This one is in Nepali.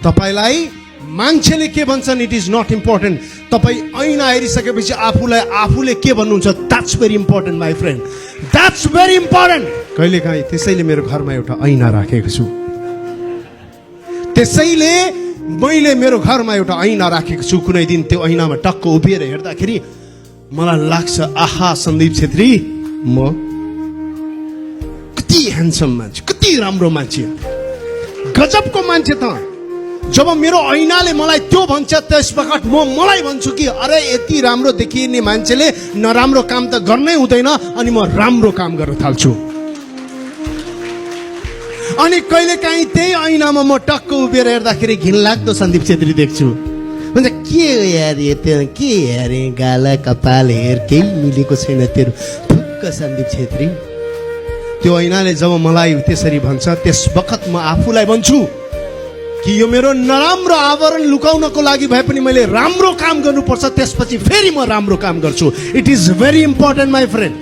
तपाईलाई मान्छेले के भन्छन् इट इज नट इम्पोर्टेन्ट। तपाईँ ऐना हेरिसकेपछि आफूलाई आफूले के भन्नुहुन्छ that's very important my friend, that's very important. कहिलेकाहीँ त्यसैले मेरो घरमा एउटा ऐना राखेको छु, त्यसैले मैले मेरो घरमा एउटा ऐना राखेको छु। कुनै दिन त्यो ऐनामा टक्क उभिएर हेर्दाखेरि मलाई लाग्छ आहा सन्दीप छेत्री म कति ह्यान्डसम मान्छे, कति राम्रो मान्छे, गजबको मान्छे त। जब मेरो ऐनाले मलाई त्यो भन्छ त्यस बखत म मलाई भन्छु कि अरे यति राम्रो देखिने मान्छेले नराम्रो काम त गर्नै हुँदैन, अनि म राम्रो काम गर्न थाल्छु। अनि कहिलेकाहीँ त्यही ऐनामा म टक्क उभिएर हेर्दाखेरि घिनलाग्दो सन्दीप छेत्री देख्छु। भन्छ के यार के यारे गाला कपाल हेर केही मिलेको छैन तेरो, ठुक्क सन्दीप छेत्री। त्यो ऐनाले जब मलाई त्यसरी भन्छ त्यस बखत म आफूलाई भन्छु कि यो मेरो नराम्रो आवरण लुकाउनको लागि भए पनि मैले राम्रो काम गर्नुपर्छ, त्यसपछि फेरि म राम्रो काम गर्छु। It is very important my friend.